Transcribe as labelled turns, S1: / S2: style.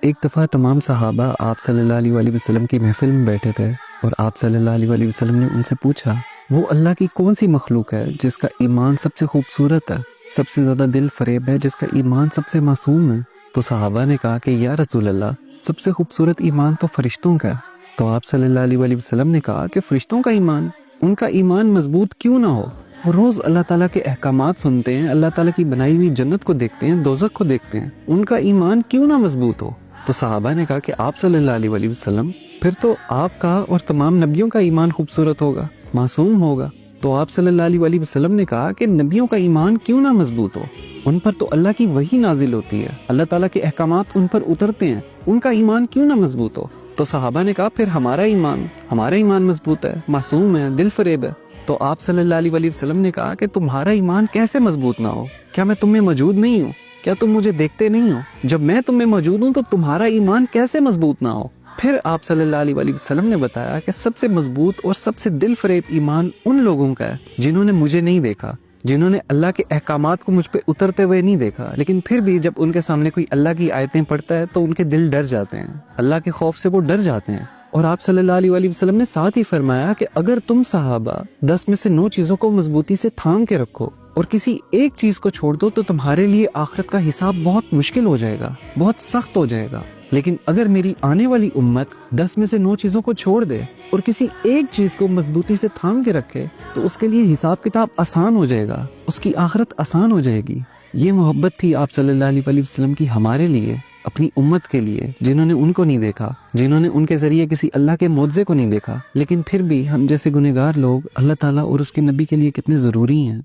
S1: ایک دفعہ تمام صحابہ آپ صلی اللہ علیہ وسلم کی محفل میں بیٹھے تھے اور آپ صلی اللہ علیہ وسلم نے ان سے پوچھا وہ اللہ کی کون سی مخلوق ہے جس کا ایمان سب سے خوبصورت ہے، سب سے زیادہ دل فریب ہے، جس کا ایمان سب سے معصوم ہے؟ تو صحابہ نے کہا کہ یا رسول اللہ، سب سے خوبصورت ایمان تو فرشتوں کا ہے۔ تو آپ صلی اللہ علیہ وسلم نے کہا کہ فرشتوں کا ایمان، ان کا ایمان مضبوط کیوں نہ ہو؟ وہ روز اللہ تعالیٰ کے احکامات سنتے ہیں، اللہ تعالیٰ کی بنائی ہوئی جنت کو دیکھتے ہیں، دوزخ کو دیکھتے ہیں، ان کا ایمان کیوں نہ مضبوط ہو؟ تو صحابہ نے کہا کہ آپ صلی اللہ علیہ وسلم، پھر تو آپ کا اور تمام نبیوں کا ایمان خوبصورت ہوگا، معصوم ہوگا۔ تو آپ صلی اللہ علیہ وسلم نے کہا کہ نبیوں کا ایمان کیوں نہ مضبوط ہو؟ ان پر تو اللہ کی وحی نازل ہوتی ہے، اللہ تعالیٰ کے احکامات ان پر اترتے ہیں، ان کا ایمان کیوں نہ مضبوط ہو؟ تو صحابہ نے کہا پھر ہمارا ایمان مضبوط ہے، معصوم ہے، دل فریب ہے۔ تو آپ صلی اللہ علیہ وسلم نے کہا کہ تمہارا ایمان کیسے مضبوط نہ ہو؟ کیا میں تم میں موجود نہیں ہوں؟ کیا تم مجھے دیکھتے نہیں ہو؟ جب میں تم میں موجود ہوں تو تمہارا ایمان کیسے مضبوط نہ ہو؟ پھر آپ صلی اللہ علیہ وسلم نے بتایا کہ سب سے مضبوط اور سب سے دل فریب ایمان ان لوگوں کا ہے جنہوں نے مجھے نہیں دیکھا، جنہوں نے اللہ کے احکامات کو مجھ پہ اترتے ہوئے نہیں دیکھا، لیکن پھر بھی جب ان کے سامنے کوئی اللہ کی آیتیں پڑھتا ہے تو ان کے دل ڈر جاتے ہیں، اللہ کے خوف سے وہ ڈر جاتے ہیں۔ اور آپ صلی اللہ علیہ وسلم نے ساتھ ہی فرمایا کہ اگر تم صحابہ 10 میں سے 9 چیزوں کو مضبوطی سے تھام کے رکھو اور کسی ایک چیز کو چھوڑ دو تو تمہارے لیے آخرت کا حساب بہت مشکل ہو جائے گا، بہت سخت ہو جائے گا۔ لیکن اگر میری آنے والی امت 10 میں سے 9 چیزوں کو چھوڑ دے اور کسی ایک چیز کو مضبوطی سے تھام کے رکھے تو اس کے لیے حساب کتاب آسان ہو جائے گا، اس کی آخرت آسان ہو جائے گی۔ یہ محبت تھی آپ صلی اللہ علیہ وسلم کی ہمارے لیے، اپنی امت کے لیے، جنہوں نے ان کو نہیں دیکھا، جنہوں نے ان کے ذریعے کسی اللہ کے معجزے کو نہیں دیکھا، لیکن پھر بھی ہم جیسے گنہگار لوگ اللہ تعالیٰ اور اس کے نبی کے لیے کتنے ضروری ہیں۔